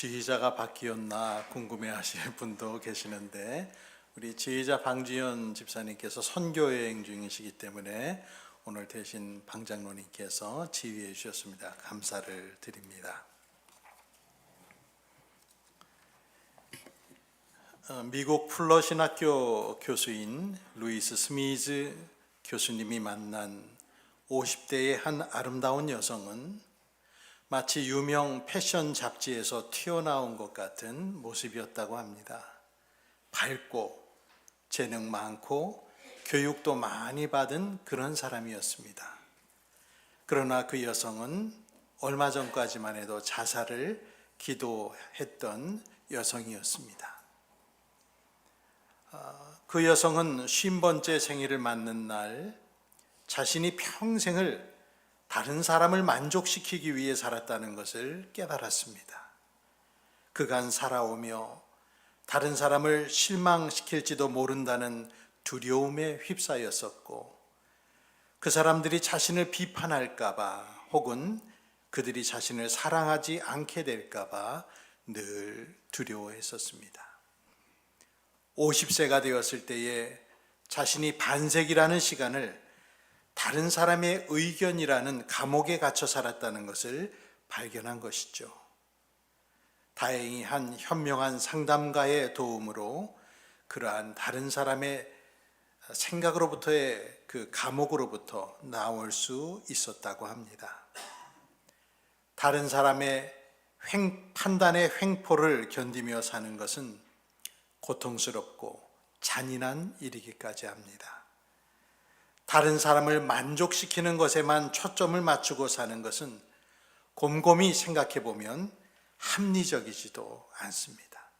지휘자가 바뀌었나 궁금해하실 분도 계시는데 우리 지휘자 방지연 집사님께서 선교여행 중이시기 때문에 오늘 대신 방장로님께서 지휘해 주셨습니다. 감사를 드립니다. 미국 풀러 신학교 교수인 루이스 스미즈 교수님이 만난 50대의 한 아름다운 여성은 마치 유명 패션 잡지에서 튀어나온 것 같은 모습이었다고 합니다. 밝고 재능 많고 교육도 많이 받은 그런 사람이었습니다. 그러나 그 여성은 얼마 전까지만 해도 자살을 기도했던 여성이었습니다. 그 여성은 50번째 생일을 맞는 날 자신이 평생을 다른 사람을 만족시키기 위해 살았다는 것을 깨달았습니다. 그간 살아오며 다른 사람을 실망시킬지도 모른다는 두려움에 휩싸였었고 그 사람들이 자신을 비판할까 봐 혹은 그들이 자신을 사랑하지 않게 될까 봐 늘 두려워했었습니다. 50세가 되었을 때에 자신이 반세기라는 시간을 다른 사람의 의견이라는 감옥에 갇혀 살았다는 것을 발견한 것이죠. 다행히 한 현명한 상담가의 도움으로 그러한 다른 사람의 생각으로부터의 그 감옥으로부터 나올 수 있었다고 합니다. 다른 사람의 판단의 횡포를 견디며 사는 것은 고통스럽고 잔인한 일이기까지 합니다. 다른 사람을 만족시키는 것에만 초점을 맞추고 사는 것은 곰곰이 생각해 보면 합리적이지도 않습니다.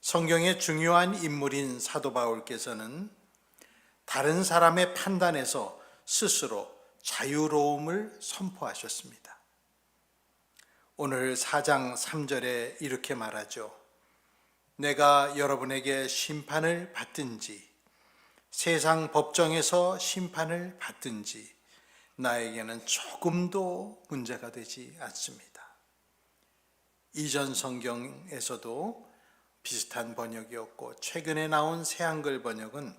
성경의 중요한 인물인 사도 바울께서는 다른 사람의 판단에서 스스로 자유로움을 선포하셨습니다. 오늘 4장 3절에 이렇게 말하죠. 내가 여러분에게 심판을 받든지 세상 법정에서 심판을 받든지 나에게는 조금도 문제가 되지 않습니다. 이전 성경에서도 비슷한 번역이었고 최근에 나온 새한글 번역은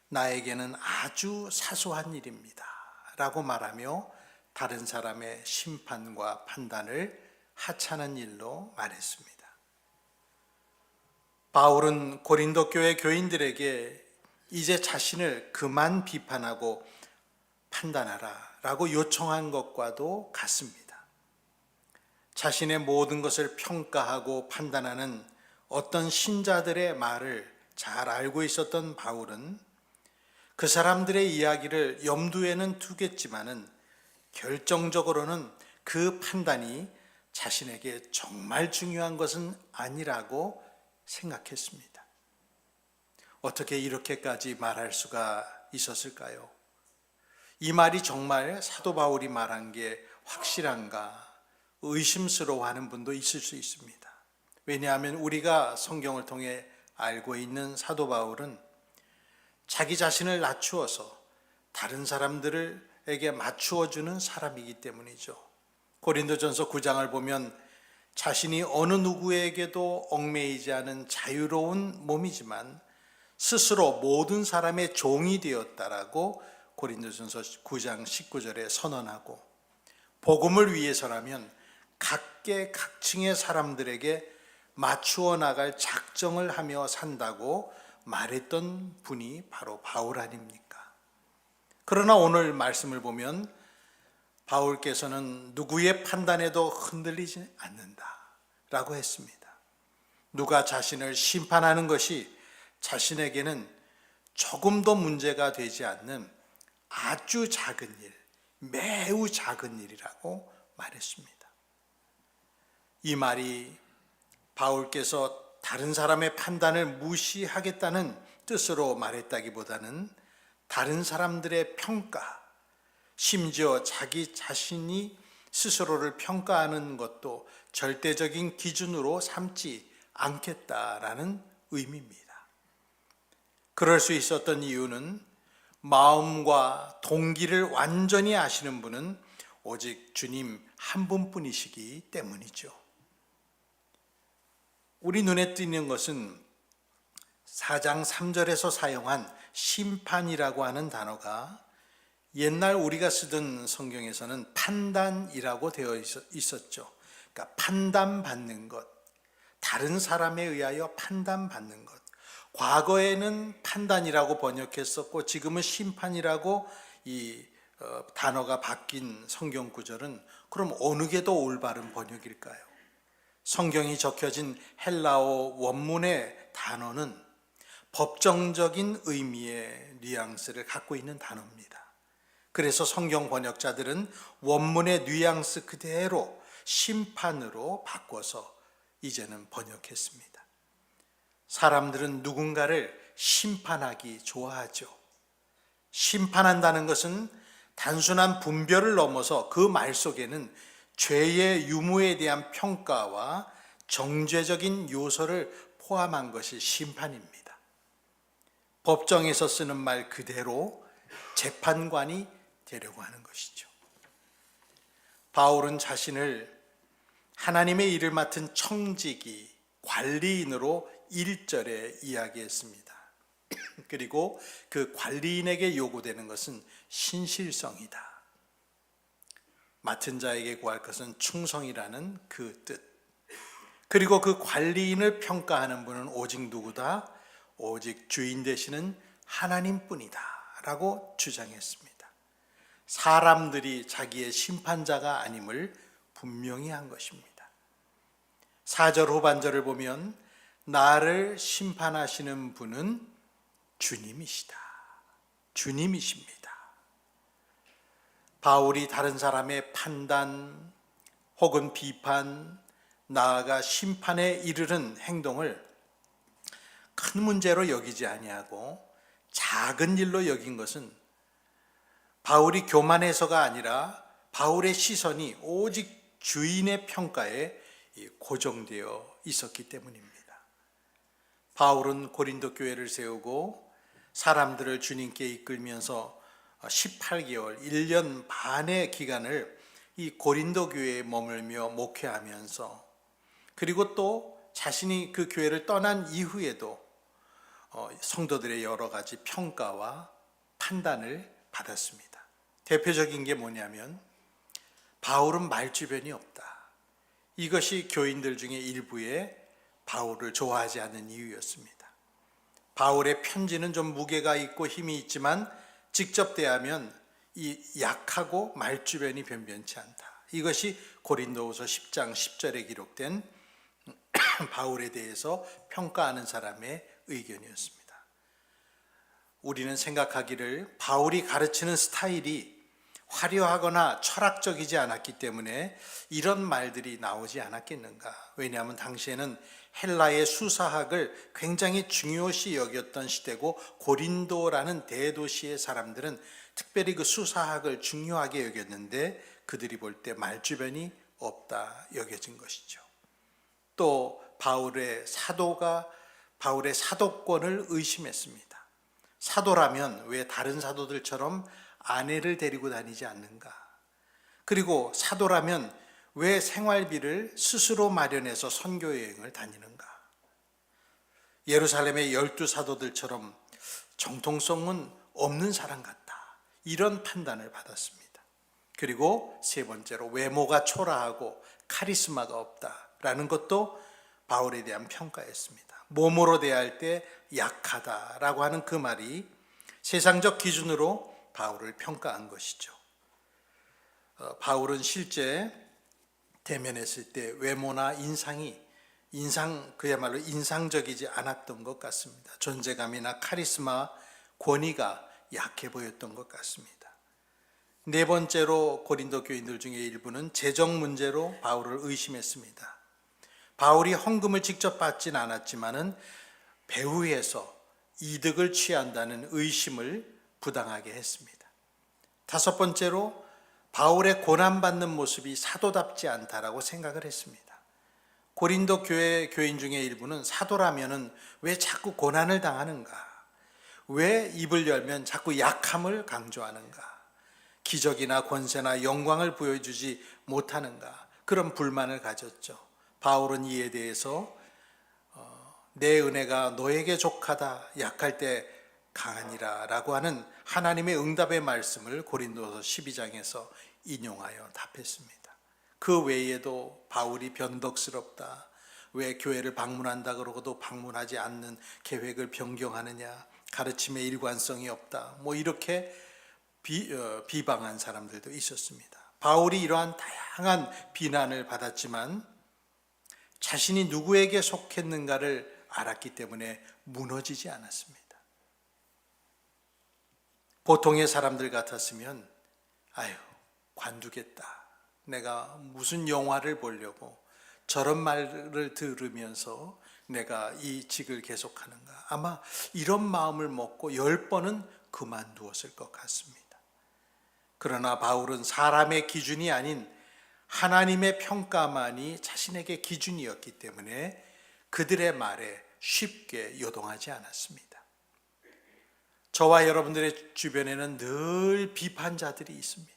나에게는 아주 사소한 일입니다 라고 말하며 다른 사람의 심판과 판단을 하찮은 일로 말했습니다. 바울은 고린도 교회 교인들에게 이제 자신을 그만 비판하고 판단하라 라고 요청한 것과도 같습니다. 자신의 모든 것을 평가하고 판단하는 어떤 신자들의 말을 잘 알고 있었던 바울은 그 사람들의 이야기를 염두에는 두겠지만은 결정적으로는 그 판단이 자신에게 정말 중요한 것은 아니라고 생각했습니다. 어떻게 이렇게까지 말할 수가 있었을까요? 이 말이 정말 사도 바울이 말한 게 확실한가 의심스러워하는 분도 있을 수 있습니다. 왜냐하면 우리가 성경을 통해 알고 있는 사도 바울은 자기 자신을 낮추어서 다른 사람들에게 맞추어주는 사람이기 때문이죠. 고린도전서 9장을 보면 자신이 어느 누구에게도 얽매이지 않은 자유로운 몸이지만 스스로 모든 사람의 종이 되었다라고 고린도전서 9장 19절에 선언하고 복음을 위해서라면 각계각층의 사람들에게 맞추어 나갈 작정을 하며 산다고 말했던 분이 바로 바울 아닙니까? 그러나 오늘 말씀을 보면 바울께서는 누구의 판단에도 흔들리지 않는다라고 했습니다. 누가 자신을 심판하는 것이 자신에게는 조금도 문제가 되지 않는 아주 작은 일, 매우 작은 일이라고 말했습니다. 이 말이 바울께서 다른 사람의 판단을 무시하겠다는 뜻으로 말했다기보다는 다른 사람들의 평가, 심지어 자기 자신이 스스로를 평가하는 것도 절대적인 기준으로 삼지 않겠다라는 의미입니다. 그럴 수 있었던 이유는 마음과 동기를 완전히 아시는 분은 오직 주님 한 분뿐이시기 때문이죠. 우리 눈에 띄는 것은 4장 3절에서 사용한 심판이라고 하는 단어가 옛날 우리가 쓰던 성경에서는 판단이라고 되어 있었죠. 그러니까 판단받는 것, 다른 사람에 의하여 판단받는 것. 과거에는 판단이라고 번역했었고 지금은 심판이라고 이 단어가 바뀐 성경 구절은 그럼 어느 게 더 올바른 번역일까요? 성경이 적혀진 헬라어 원문의 단어는 법정적인 의미의 뉘앙스를 갖고 있는 단어입니다. 그래서 성경 번역자들은 원문의 뉘앙스 그대로 심판으로 바꿔서 이제는 번역했습니다. 사람들은 누군가를 심판하기 좋아하죠. 심판한다는 것은 단순한 분별을 넘어서 그 말 속에는 죄의 유무에 대한 평가와 정죄적인 요소를 포함한 것이 심판입니다. 법정에서 쓰는 말 그대로 재판관이 되려고 하는 것이죠. 바울은 자신을 하나님의 일을 맡은 청지기, 관리인으로 1절에 이야기했습니다. 그리고 그 관리인에게 요구되는 것은 신실성이다. 맡은 자에게 구할 것은 충성이라는 그 뜻. 그리고 그 관리인을 평가하는 분은 오직 누구다? 오직 주인 되시는 하나님뿐이다 라고 주장했습니다. 사람들이 자기의 심판자가 아님을 분명히 한 것입니다. 4절 후반절을 보면 나를 심판하시는 분은 주님이시다. 주님이십니다. 바울이 다른 사람의 판단 혹은 비판, 나아가 심판에 이르는 행동을 큰 문제로 여기지 아니하고 작은 일로 여긴 것은 바울이 교만해서가 아니라 바울의 시선이 오직 주인의 평가에 고정되어 있었기 때문입니다. 바울은 고린도 교회를 세우고 사람들을 주님께 이끌면서 18개월, 1년 반의 기간을 이 고린도 교회에 머물며 목회하면서 그리고 또 자신이 그 교회를 떠난 이후에도 성도들의 여러 가지 평가와 판단을 받았습니다. 대표적인 게 뭐냐면 바울은 말주변이 없다. 이것이 교인들 중에 일부의 바울을 좋아하지 않는 이유였습니다. 바울의 편지는 좀 무게가 있고 힘이 있지만 직접 대하면 이 약하고 말주변이 변변치 않다. 이것이 고린도후서 10장 10절에 기록된 바울에 대해서 평가하는 사람의 의견이었습니다. 우리는 생각하기를 바울이 가르치는 스타일이 화려하거나 철학적이지 않았기 때문에 이런 말들이 나오지 않았겠는가. 왜냐하면 당시에는 헬라의 수사학을 굉장히 중요시 여겼던 시대고 고린도라는 대도시의 사람들은 특별히 그 수사학을 중요하게 여겼는데 그들이 볼 때 말주변이 없다 여겨진 것이죠. 또 바울의 사도권을 의심했습니다. 사도라면 왜 다른 사도들처럼 아내를 데리고 다니지 않는가? 그리고 사도라면 왜 생활비를 스스로 마련해서 선교 여행을 다니는가? 예루살렘의 12사도들처럼 정통성은 없는 사람 같다. 이런 판단을 받았습니다. 그리고 세 번째로 외모가 초라하고 카리스마가 없다라는 것도 바울에 대한 평가였습니다. 몸으로 대할 때 약하다라고 하는 그 말이 세상적 기준으로 바울을 평가한 것이죠. 바울은 실제 대면했을 때 외모나 그야말로 인상적이지 않았던 것 같습니다. 존재감이나 카리스마, 권위가 약해 보였던 것 같습니다. 네 번째로 고린도 교인들 중에 일부는 재정 문제로 바울을 의심했습니다. 바울이 헌금을 직접 받진 않았지만은 배후에서 이득을 취한다는 의심을 부당하게 했습니다. 다섯 번째로 바울의 고난받는 모습이 사도답지 않다라고 생각을 했습니다. 고린도 교회 교인 중에 일부는 사도라면은 왜 자꾸 고난을 당하는가? 왜 입을 열면 자꾸 약함을 강조하는가? 기적이나 권세나 영광을 보여주지 못하는가? 그런 불만을 가졌죠. 바울은 이에 대해서 내 은혜가 너에게 족하다, 약할 때 강하니라 라고 하는 하나님의 응답의 말씀을 고린도서 12장에서 인용하여 답했습니다. 그 외에도 바울이 변덕스럽다, 왜 교회를 방문한다 그러고도 방문하지 않는 계획을 변경하느냐, 가르침에 일관성이 없다, 이렇게 비방한 사람들도 있었습니다. 바울이 이러한 다양한 비난을 받았지만 자신이 누구에게 속했는가를 알았기 때문에 무너지지 않았습니다. 보통의 사람들 같았으면 관두겠다, 내가 무슨 영화를 보려고 저런 말을 들으면서 내가 이 직을 계속하는가, 아마 이런 마음을 먹고 10번은 그만두었을 것 같습니다. 그러나 바울은 사람의 기준이 아닌 하나님의 평가만이 자신에게 기준이었기 때문에 그들의 말에 쉽게 요동하지 않았습니다. 저와 여러분들의 주변에는 늘 비판자들이 있습니다.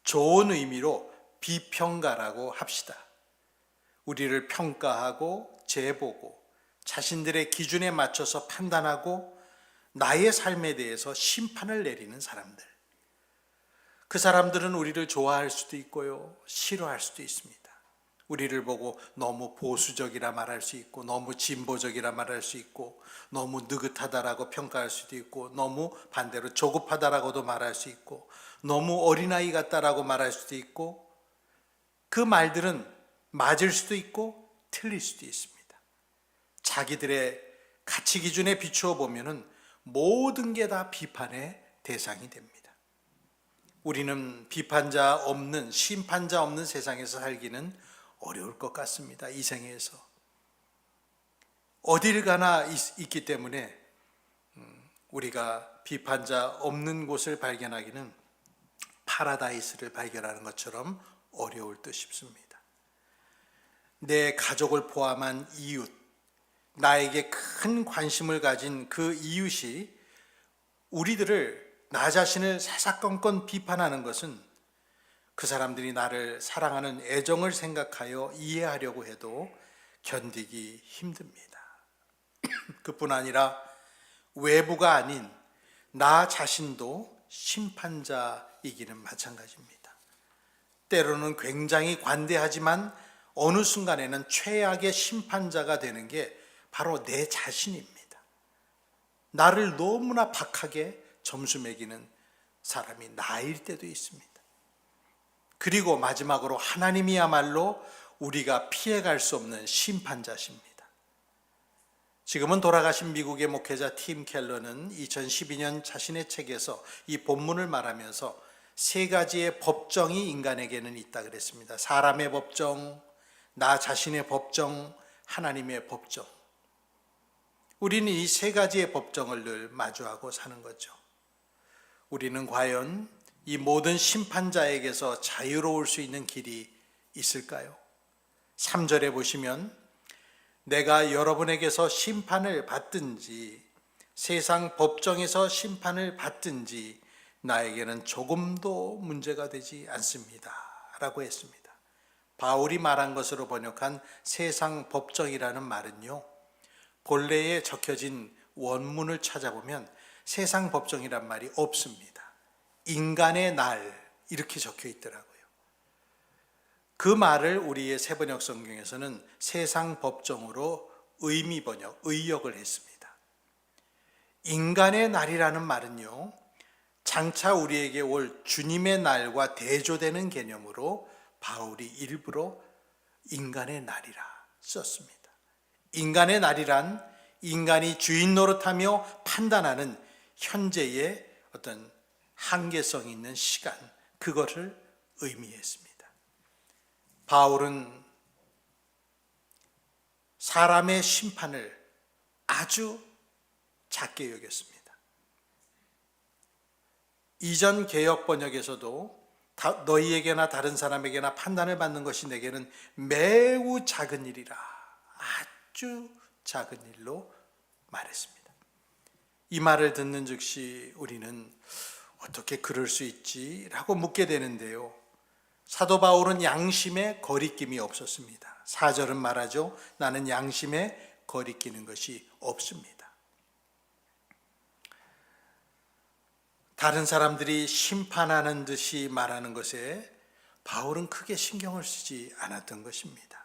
좋은 의미로 비평가라고 합시다. 우리를 평가하고 재보고 자신들의 기준에 맞춰서 판단하고 나의 삶에 대해서 심판을 내리는 사람들. 그 사람들은 우리를 좋아할 수도 있고요, 싫어할 수도 있습니다. 우리를 보고 너무 보수적이라 말할 수 있고, 너무 진보적이라 말할 수 있고, 너무 느긋하다라고 평가할 수도 있고, 너무 반대로 조급하다라고도 말할 수 있고, 너무 어린아이 같다라고 말할 수도 있고, 그 말들은 맞을 수도 있고 틀릴 수도 있습니다. 자기들의 가치 기준에 비추어 보면은 모든 게 다 비판의 대상이 됩니다. 우리는 비판자 없는, 심판자 없는 세상에서 살기는 어려울 것 같습니다. 이 생에서 어딜 가나 있기 때문에 우리가 비판자 없는 곳을 발견하기는 파라다이스를 발견하는 것처럼 어려울 듯 싶습니다. 내 가족을 포함한 이웃, 나에게 큰 관심을 가진 그 이웃이 우리들을, 나 자신을 사사건건 비판하는 것은 그 사람들이 나를 사랑하는 애정을 생각하여 이해하려고 해도 견디기 힘듭니다. 그뿐 아니라 외부가 아닌 나 자신도 심판자이기는 마찬가지입니다. 때로는 굉장히 관대하지만 어느 순간에는 최악의 심판자가 되는 게 바로 내 자신입니다. 나를 너무나 박하게 점수 매기는 사람이 나일 때도 있습니다. 그리고 마지막으로 하나님이야말로 우리가 피해갈 수 없는 심판자십니다. 지금은 돌아가신 미국의 목회자 팀 켈러는 2012년 자신의 책에서 이 본문을 말하면서 3가지의 법정이 인간에게는 있다 그랬습니다. 사람의 법정, 나 자신의 법정, 하나님의 법정. 우리는 이 3가지의 법정을 늘 마주하고 사는 거죠. 우리는 과연 이 모든 심판자에게서 자유로울 수 있는 길이 있을까요? 3절에 보시면 내가 여러분에게서 심판을 받든지 세상 법정에서 심판을 받든지 나에게는 조금도 문제가 되지 않습니다 라고 했습니다. 바울이 말한 것으로 번역한 세상 법정이라는 말은요, 본래에 적혀진 원문을 찾아보면 세상 법정이란 말이 없습니다. 인간의 날 이렇게 적혀 있더라고요. 그 말을 우리의 새번역 성경에서는 세상 법정으로 의미 번역, 의역을 했습니다. 인간의 날이라는 말은요, 장차 우리에게 올 주님의 날과 대조되는 개념으로 바울이 일부러 인간의 날이라 썼습니다. 인간의 날이란 인간이 주인 노릇하며 판단하는 현재의 어떤 한계성 있는 시간, 그것을 의미했습니다. 바울은 사람의 심판을 아주 작게 여겼습니다. 이전 개역 번역에서도 너희에게나 다른 사람에게나 판단을 받는 것이 내게는 매우 작은 일이라, 아주 작은 일로 말했습니다. 이 말을 듣는 즉시 우리는 어떻게 그럴 수 있지? 라고 묻게 되는데요, 사도 바울은 양심에 거리낌이 없었습니다. 4절은 말하죠. 나는 양심에 거리끼는 것이 없습니다. 다른 사람들이 심판하는 듯이 말하는 것에 바울은 크게 신경을 쓰지 않았던 것입니다.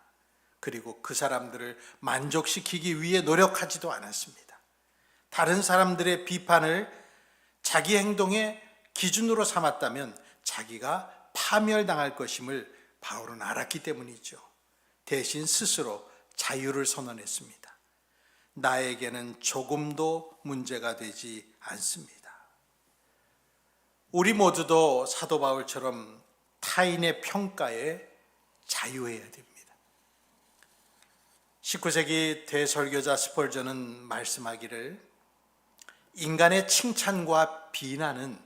그리고 그 사람들을 만족시키기 위해 노력하지도 않았습니다. 다른 사람들의 비판을 자기 행동의 기준으로 삼았다면 자기가 파멸당할 것임을 바울은 알았기 때문이죠. 대신 스스로 자유를 선언했습니다. 나에게는 조금도 문제가 되지 않습니다. 우리 모두도 사도 바울처럼 타인의 평가에 자유해야 됩니다. 19세기 대설교자 스펄전은 말씀하기를 인간의 칭찬과 비난은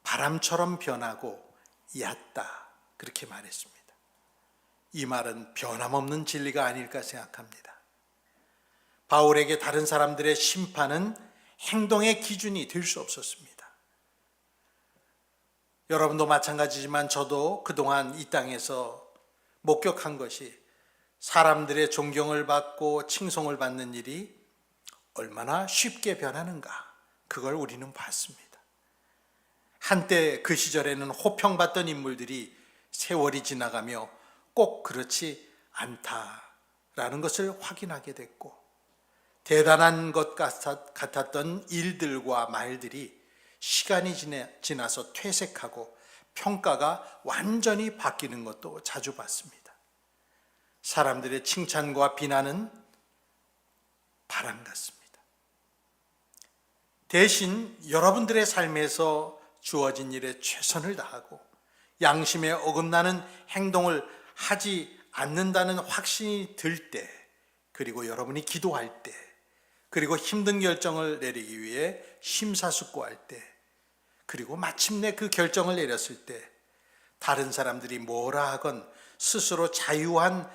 바람처럼 변하고 얕다, 그렇게 말했습니다. 이 말은 변함없는 진리가 아닐까 생각합니다. 바울에게 다른 사람들의 심판은 행동의 기준이 될 수 없었습니다. 여러분도 마찬가지지만 저도 그동안 이 땅에서 목격한 것이 사람들의 존경을 받고 칭송을 받는 일이 얼마나 쉽게 변하는가, 그걸 우리는 봤습니다. 한때 그 시절에는 호평받던 인물들이 세월이 지나가며 꼭 그렇지 않다라는 것을 확인하게 됐고, 대단한 것 같았던 일들과 말들이 시간이 지나서 퇴색하고 평가가 완전히 바뀌는 것도 자주 봤습니다. 사람들의 칭찬과 비난은 바람 같습니다. 대신 여러분들의 삶에서 주어진 일에 최선을 다하고 양심에 어긋나는 행동을 하지 않는다는 확신이 들 때, 그리고 여러분이 기도할 때, 그리고 힘든 결정을 내리기 위해 심사숙고할 때, 그리고 마침내 그 결정을 내렸을 때 다른 사람들이 뭐라 하건 스스로 자유한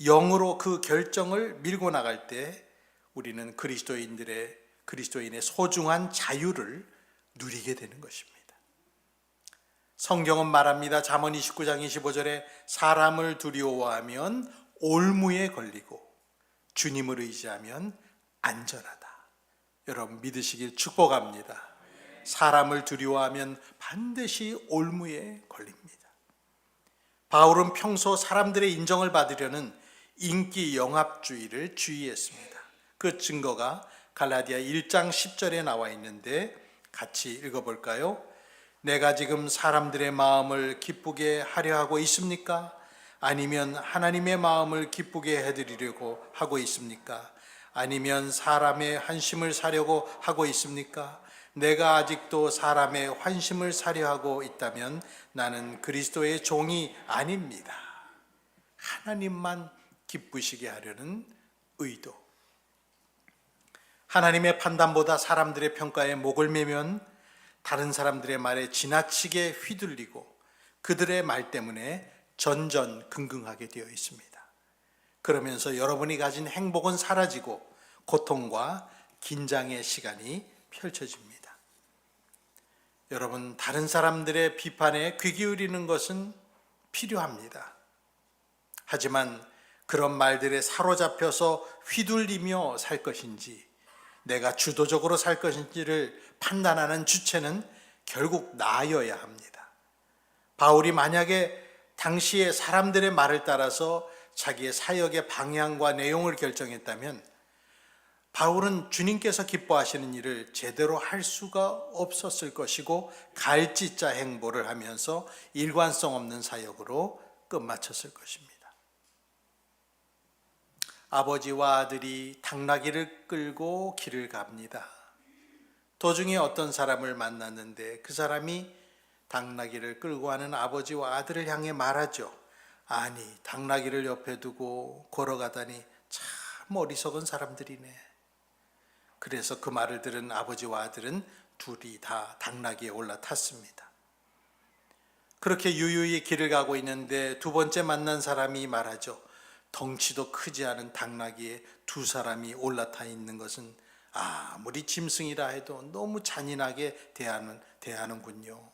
영으로 그 결정을 밀고 나갈 때 우리는 그리스도인의 소중한 자유를 누리게 되는 것입니다. 성경은 말합니다. 잠언 29장 25절에 사람을 두려워하면 올무에 걸리고 주님을 의지하면 안전하다. 여러분 믿으시길 축복합니다. 사람을 두려워하면 반드시 올무에 걸립니다. 바울은 평소 사람들의 인정을 받으려는 인기 영합주의를 주의했습니다. 그 증거가 갈라디아 1장 10절에 나와 있는데 같이 읽어볼까요? 내가 지금 사람들의 마음을 기쁘게 하려 하고 있습니까? 아니면 하나님의 마음을 기쁘게 해드리려고 하고 있습니까? 아니면 사람의 환심을 사려고 하고 있습니까? 내가 아직도 사람의 환심을 사려 하고 있다면 나는 그리스도의 종이 아닙니다. 하나님만 기쁘시게 하려는 의도. 하나님의 판단보다 사람들의 평가에 목을 매면 다른 사람들의 말에 지나치게 휘둘리고 그들의 말 때문에 전전긍긍하게 되어 있습니다. 그러면서 여러분이 가진 행복은 사라지고 고통과 긴장의 시간이 펼쳐집니다. 여러분, 다른 사람들의 비판에 귀 기울이는 것은 필요합니다. 하지만 그런 말들에 사로잡혀서 휘둘리며 살 것인지, 내가 주도적으로 살 것인지를 판단하는 주체는 결국 나여야 합니다. 바울이 만약에 당시에 사람들의 말을 따라서 자기의 사역의 방향과 내용을 결정했다면 바울은 주님께서 기뻐하시는 일을 제대로 할 수가 없었을 것이고 갈짓자 행보를 하면서 일관성 없는 사역으로 끝마쳤을 것입니다. 아버지와 아들이 당나귀를 끌고 길을 갑니다. 도중에 어떤 사람을 만났는데 그 사람이 당나귀를 끌고 가는 아버지와 아들을 향해 말하죠. 아니, 당나귀를 옆에 두고 걸어가다니 참 어리석은 사람들이네. 그래서 그 말을 들은 아버지와 아들은 둘이 다 당나귀에 올라탔습니다. 그렇게 유유히 길을 가고 있는데 두 번째 만난 사람이 말하죠. 덩치도 크지 않은 당나귀에 두 사람이 올라타 있는 것은 아무리 짐승이라 해도 너무 잔인하게 대하는군요.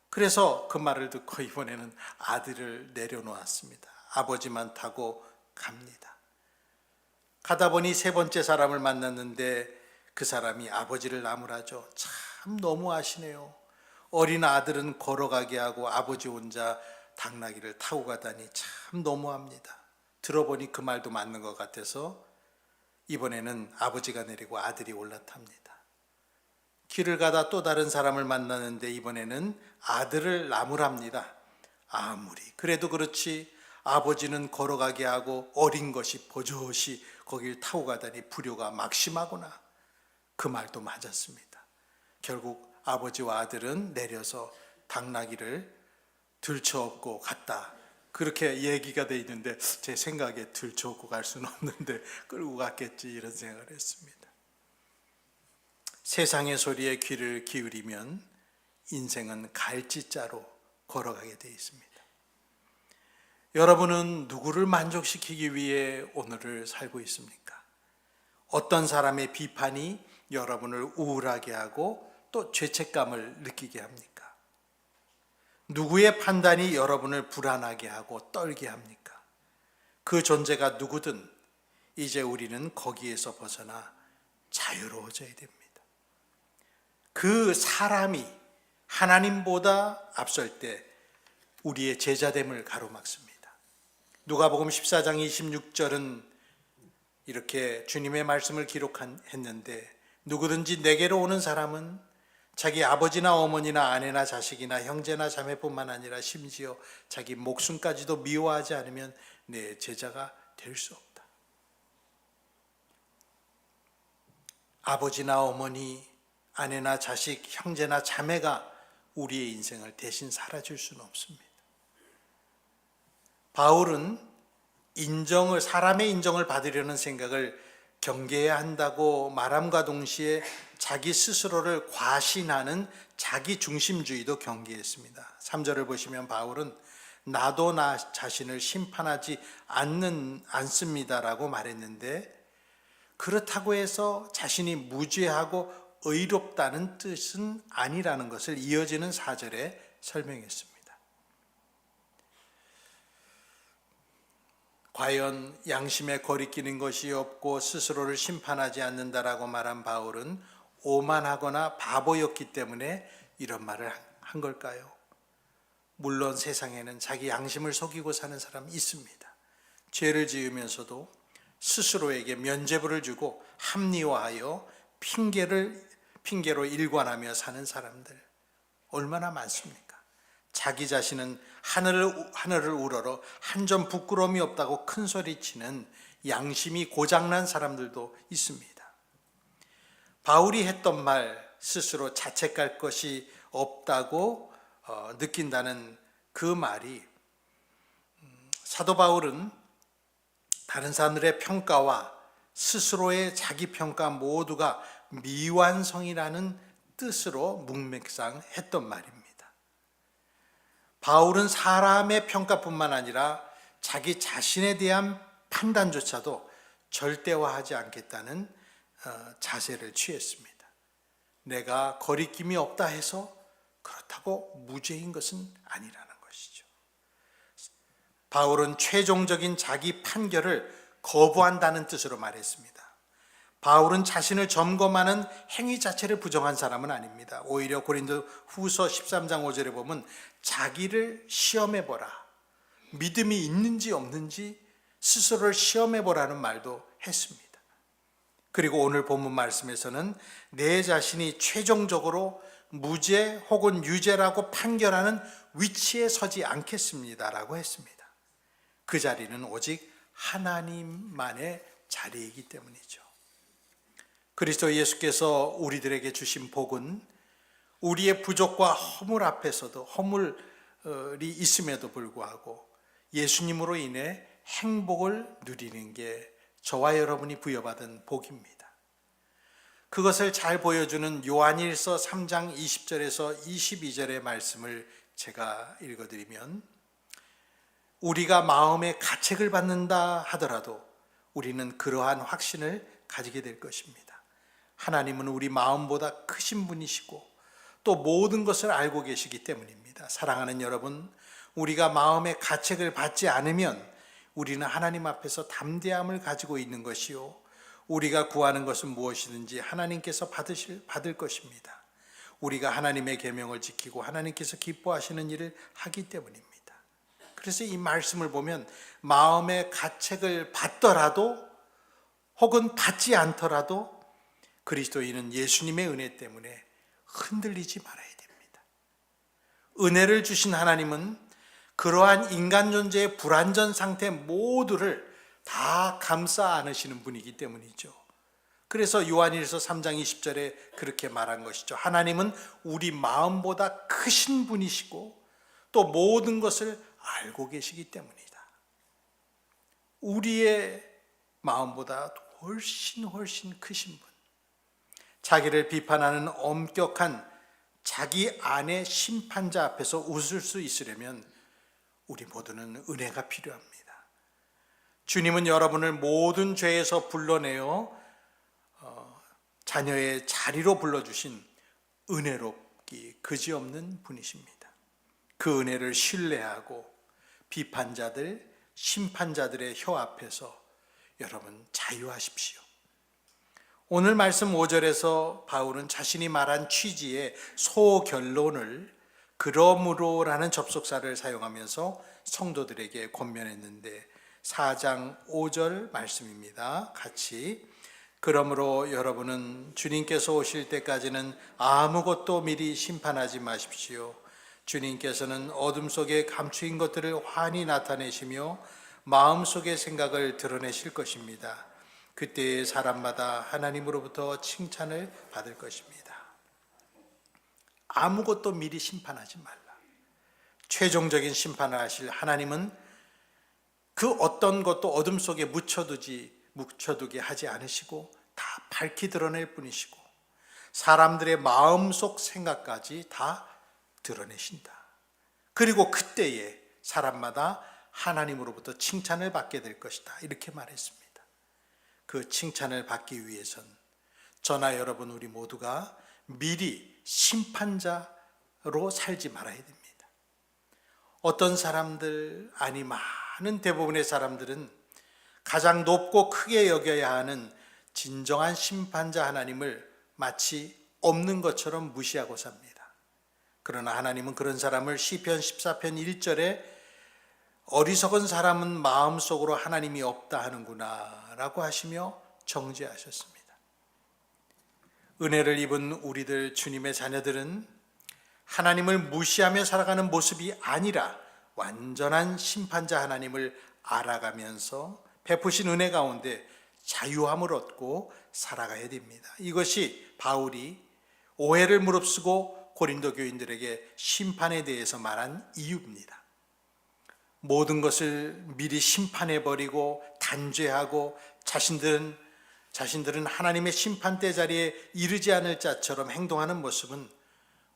그래서 그 말을 듣고 이번에는 아들을 내려놓았습니다. 아버지만 타고 갑니다. 가다 보니 세 번째 사람을 만났는데 그 사람이 아버지를 나무라죠. 참 너무하시네요. 어린 아들은 걸어가게 하고 아버지 혼자 당나귀를 타고 가다니 참 너무합니다. 들어보니 그 말도 맞는 것 같아서 이번에는 아버지가 내리고 아들이 올라탑니다. 길을 가다 또 다른 사람을 만나는데 이번에는 아들을 나무랍니다. 아무리 그래도 그렇지 아버지는 걸어가게 하고 어린 것이 버젓이 거길 타고 가다니 불효가 막심하구나. 그 말도 맞았습니다. 결국 아버지와 아들은 내려서 당나귀를 들쳐업고 갔다. 그렇게 얘기가 돼 있는데 제 생각에 들쳐업고 갈 수는 없는데 끌고 갔겠지 이런 생각을 했습니다. 세상의 소리에 귀를 기울이면 인생은 갈지자로 걸어가게 돼 있습니다. 여러분은 누구를 만족시키기 위해 오늘을 살고 있습니까? 어떤 사람의 비판이 여러분을 우울하게 하고 또 죄책감을 느끼게 합니까? 누구의 판단이 여러분을 불안하게 하고 떨게 합니까? 그 존재가 누구든 이제 우리는 거기에서 벗어나 자유로워져야 됩니다. 그 사람이 하나님보다 앞설 때 우리의 제자됨을 가로막습니다. 누가복음 14장 26절은 이렇게 주님의 말씀을 기록했는데 누구든지 내게로 오는 사람은 자기 아버지나 어머니나 아내나 자식이나 형제나 자매뿐만 아니라 심지어 자기 목숨까지도 미워하지 않으면 내 제자가 될 수 없다. 아버지나 어머니, 아내나 자식, 형제나 자매가 우리의 인생을 대신 살아줄 수는 없습니다. 바울은 사람의 인정을 받으려는 생각을 경계해야 한다고 말함과 동시에 자기 스스로를 과신하는 자기 중심주의도 경계했습니다. 3절을 보시면 바울은 나도 나 자신을 심판하지 않습니다라고 말했는데 그렇다고 해서 자신이 무죄하고 의롭다는 뜻은 아니라는 것을 이어지는 4절에 설명했습니다. 과연 양심에 거리끼는 것이 없고 스스로를 심판하지 않는다라고 말한 바울은 오만하거나 바보였기 때문에 이런 말을 한 걸까요? 물론 세상에는 자기 양심을 속이고 사는 사람이 있습니다. 죄를 지으면서도 스스로에게 면죄부를 주고 합리화하여 핑계로 일관하며 사는 사람들 얼마나 많습니까? 자기 자신은 하늘을 우러러 한 점 부끄러움이 없다고 큰 소리치는 양심이 고장난 사람들도 있습니다. 바울이 했던 말 스스로 자책할 것이 없다고 느낀다는 그 말이 사도 바울은 다른 사람들의 평가와 스스로의 자기 평가 모두가 미완성이라는 뜻으로 묵묵상했던 말입니다. 바울은 사람의 평가뿐만 아니라 자기 자신에 대한 판단조차도 절대화하지 않겠다는 자세를 취했습니다. 내가 거리낌이 없다 해서 그렇다고 무죄인 것은 아니라는 것이죠. 바울은 최종적인 자기 판결을 거부한다는 뜻으로 말했습니다. 바울은 자신을 점검하는 행위 자체를 부정한 사람은 아닙니다. 오히려 고린도 후서 13장 5절에 보면 자기를 시험해보라. 믿음이 있는지 없는지 스스로를 시험해보라는 말도 했습니다. 그리고 오늘 본문 말씀에서는 내 자신이 최종적으로 무죄 혹은 유죄라고 판결하는 위치에 서지 않겠습니다라고 했습니다. 그 자리는 오직 하나님만의 자리이기 때문이죠. 그리스도 예수께서 우리들에게 주신 복은 우리의 부족과 허물 앞에서도 허물이 있음에도 불구하고 예수님으로 인해 행복을 누리는 게 저와 여러분이 부여받은 복입니다. 그것을 잘 보여주는 요한일서 3장 20절에서 22절의 말씀을 제가 읽어드리면 우리가 마음에 가책을 받는다 하더라도 우리는 그러한 확신을 가지게 될 것입니다. 하나님은 우리 마음보다 크신 분이시고 또 모든 것을 알고 계시기 때문입니다. 사랑하는 여러분, 우리가 마음의 가책을 받지 않으면 우리는 하나님 앞에서 담대함을 가지고 있는 것이요, 우리가 구하는 것은 무엇이든지 하나님께서 받을 것입니다. 우리가 하나님의 계명을 지키고 하나님께서 기뻐하시는 일을 하기 때문입니다. 그래서 이 말씀을 보면 마음의 가책을 받더라도 혹은 받지 않더라도 그리스도인은 예수님의 은혜 때문에 흔들리지 말아야 됩니다. 은혜를 주신 하나님은 그러한 인간 존재의 불완전 상태 모두를 다 감싸 안으시는 분이기 때문이죠. 그래서 요한일서 3장 20절에 그렇게 말한 것이죠. 하나님은 우리 마음보다 크신 분이시고 또 모든 것을 알고 계시기 때문이다. 우리의 마음보다 훨씬 크신 분, 자기를 비판하는 엄격한 자기 안의 심판자 앞에서 웃을 수 있으려면 우리 모두는 은혜가 필요합니다. 주님은 여러분을 모든 죄에서 불러내어 자녀의 자리로 불러주신 은혜롭기 그지없는 분이십니다. 그 은혜를 신뢰하고 비판자들, 심판자들의 혀 앞에서 여러분 자유하십시오. 오늘 말씀 5절에서 바울은 자신이 말한 취지의 소결론을 그러므로라는 접속사를 사용하면서 성도들에게 권면했는데 4장 5절 말씀입니다. 같이, 그러므로 여러분은 주님께서 오실 때까지는 아무것도 미리 심판하지 마십시오. 주님께서는 어둠 속에 감추인 것들을 환히 나타내시며 마음속의 생각을 드러내실 것입니다. 그때의 사람마다 하나님으로부터 칭찬을 받을 것입니다. 아무것도 미리 심판하지 말라. 최종적인 심판을 하실 하나님은 그 어떤 것도 어둠 속에 묻혀두게 하지 않으시고 다 밝히 드러낼 뿐이시고 사람들의 마음속 생각까지 다 드러내신다. 그리고 그때에 사람마다 하나님으로부터 칭찬을 받게 될 것이다. 이렇게 말했습니다. 그 칭찬을 받기 위해선 저나 여러분 우리 모두가 미리 심판자로 살지 말아야 됩니다. 어떤 사람들, 아니 많은 대부분의 사람들은 가장 높고 크게 여겨야 하는 진정한 심판자 하나님을 마치 없는 것처럼 무시하고 삽니다. 그러나 하나님은 그런 사람을 시편 14편 1절에 어리석은 사람은 마음속으로 하나님이 없다 하는구나 라고 하시며 정죄하셨습니다. 은혜를 입은 우리들 주님의 자녀들은 하나님을 무시하며 살아가는 모습이 아니라 완전한 심판자 하나님을 알아가면서 베푸신 은혜 가운데 자유함을 얻고 살아가야 됩니다. 이것이 바울이 오해를 무릅쓰고 고린도 교인들에게 심판에 대해서 말한 이유입니다. 모든 것을 미리 심판해버리고 단죄하고 자신들은 하나님의 심판대 자리에 이르지 않을 자처럼 행동하는 모습은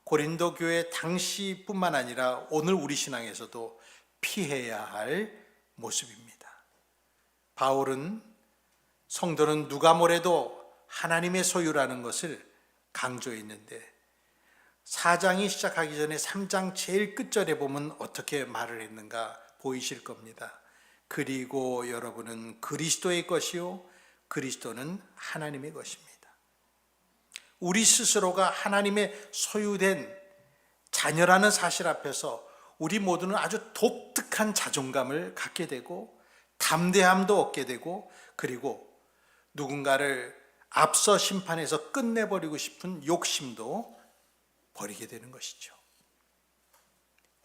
고린도 교회 당시뿐만 아니라 오늘 우리 신앙에서도 피해야 할 모습입니다. 바울은 성도는 누가 뭐래도 하나님의 소유라는 것을 강조했는데 4장이 시작하기 전에 3장 제일 끝절에 보면 어떻게 말을 했는가 보이실 겁니다. 그리고 여러분은 그리스도의 것이요 그리스도는 하나님의 것입니다. 우리 스스로가 하나님의 소유된 자녀라는 사실 앞에서 우리 모두는 아주 독특한 자존감을 갖게 되고 담대함도 얻게 되고 그리고 누군가를 앞서 심판해서 끝내버리고 싶은 욕심도 버리게 되는 것이죠.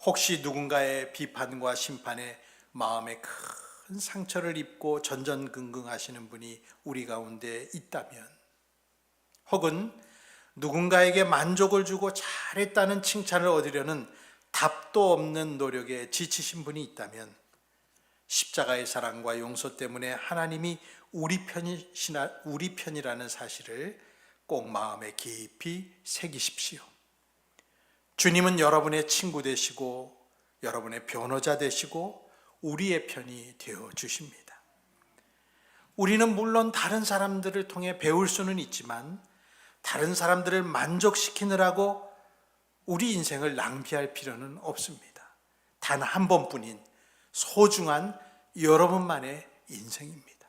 혹시 누군가의 비판과 심판에 마음에 큰 상처를 입고 전전긍긍하시는 분이 우리 가운데 있다면, 혹은 누군가에게 만족을 주고 잘했다는 칭찬을 얻으려는 답도 없는 노력에 지치신 분이 있다면 십자가의 사랑과 용서 때문에 하나님이 우리 편이라는 사실을 꼭 마음에 깊이 새기십시오. 주님은 여러분의 친구 되시고 여러분의 변호자 되시고 우리의 편이 되어 주십니다. 우리는 물론 다른 사람들을 통해 배울 수는 있지만 다른 사람들을 만족시키느라고 우리 인생을 낭비할 필요는 없습니다. 단 한 번뿐인 소중한 여러분만의 인생입니다.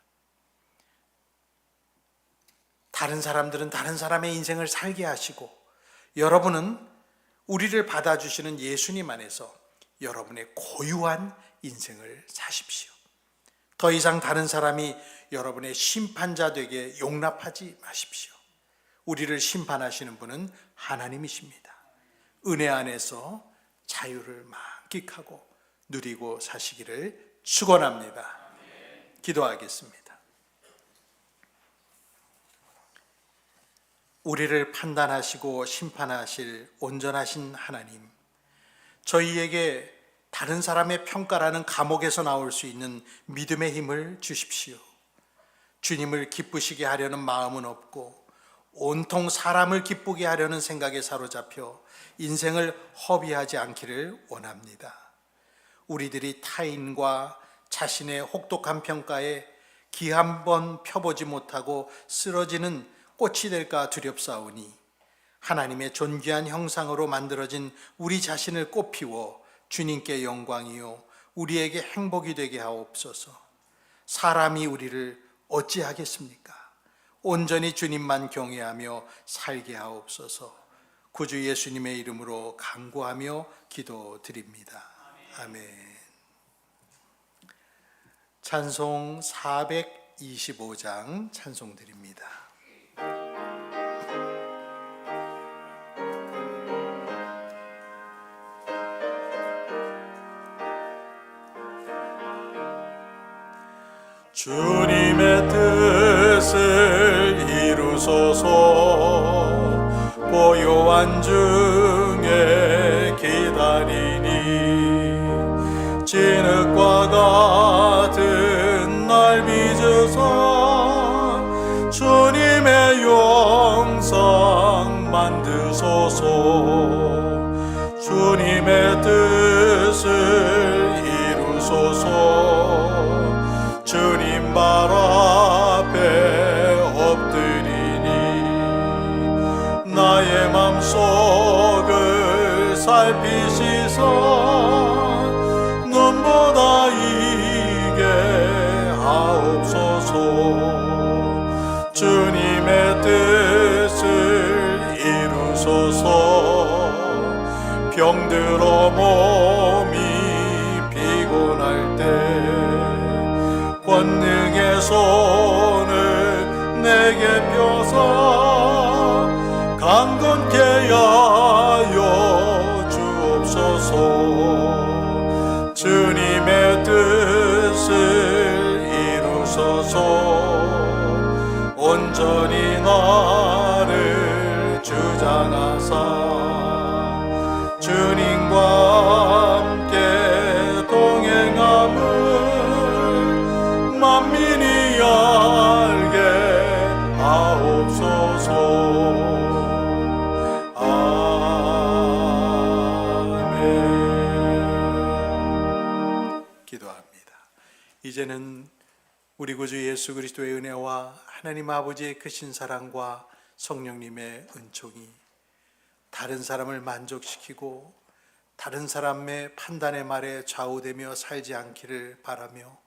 다른 사람들은 다른 사람의 인생을 살게 하시고, 여러분은 우리를 받아주시는 예수님 안에서 여러분의 고유한 인생을 사십시오. 더 이상 다른 사람이 여러분의 심판자 되게 용납하지 마십시오. 우리를 심판하시는 분은 하나님이십니다. 은혜 안에서 자유를 만끽하고 누리고 사시기를 축원합니다. 기도하겠습니다. 우리를 판단하시고 심판하실 온전하신 하나님, 저희에게 다른 사람의 평가라는 감옥에서 나올 수 있는 믿음의 힘을 주십시오. 주님을 기쁘시게 하려는 마음은 없고 온통 사람을 기쁘게 하려는 생각에 사로잡혀 인생을 허비하지 않기를 원합니다. 우리들이 타인과 자신의 혹독한 평가에 기 한 번 펴보지 못하고 쓰러지는 꽃이 될까 두렵사오니, 하나님의 존귀한 형상으로 만들어진 우리 자신을 꽃피워 주님께 영광이요 우리에게 행복이 되게 하옵소서. 사람이 우리를 어찌하겠습니까? 온전히 주님만 경외하며 살게 하옵소서. 구주 예수님의 이름으로 간구하며 기도드립니다. 아멘. 찬송 425장 찬송드립니다. 주님의 뜻을 이루소서. 고요한 중에 기다리니 진흙과 같은 날 빚으사 주님의 영상 만드소서. 주님의 뜻을 이루소서. 주님 발 앞에 엎드리니 나의 맘속을 살피시사 눈보다 이게 하옵소서. 주님의 뜻을 이루소서. 병들어 몸이 피곤할 때 권능의 손을 내게 펴서 강건케 하여 주옵소서. 주님의 뜻을 이루소서. 온전히 나를 주장하사 주님과 함께 동행함을 만민이 알게 하옵소서. 아멘. 기도합니다. 이제는 우리 구주 예수 그리스도의 은혜와 하나님 아버지의 크신 사랑과 성령님의 은총이 다른 사람을 만족시키고 다른 사람의 판단의 말에 좌우되며 살지 않기를 바라며,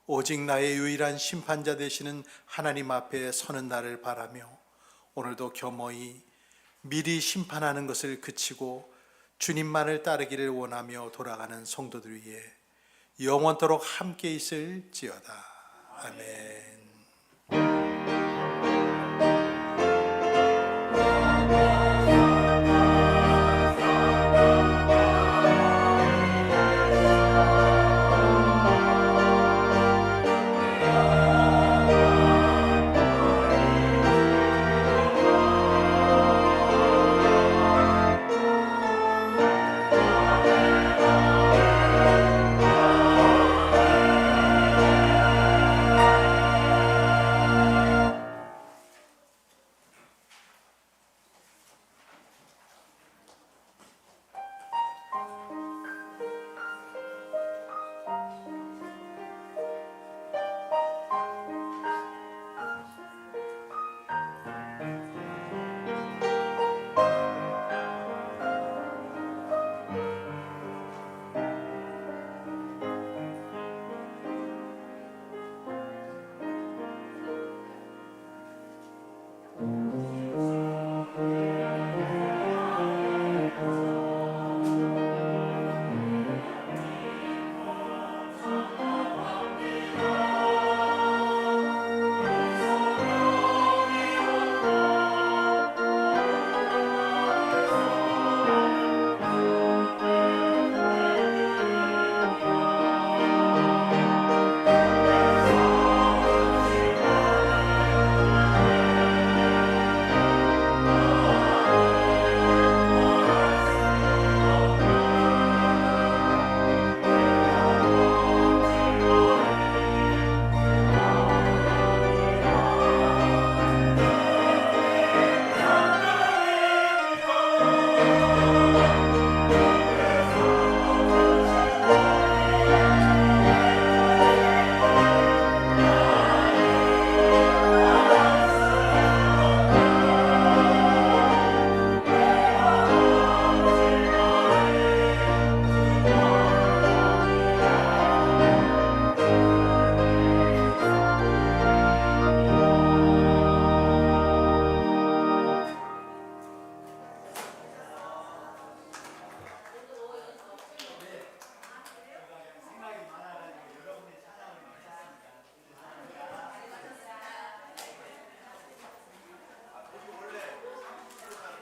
오직 나의 유일한 심판자 되시는 하나님 앞에 서는 날을 바라며, 오늘도 겸허히 미리 심판하는 것을 그치고 주님만을 따르기를 원하며 돌아가는 성도들 위해 영원토록 함께 있을지어다. 아멘.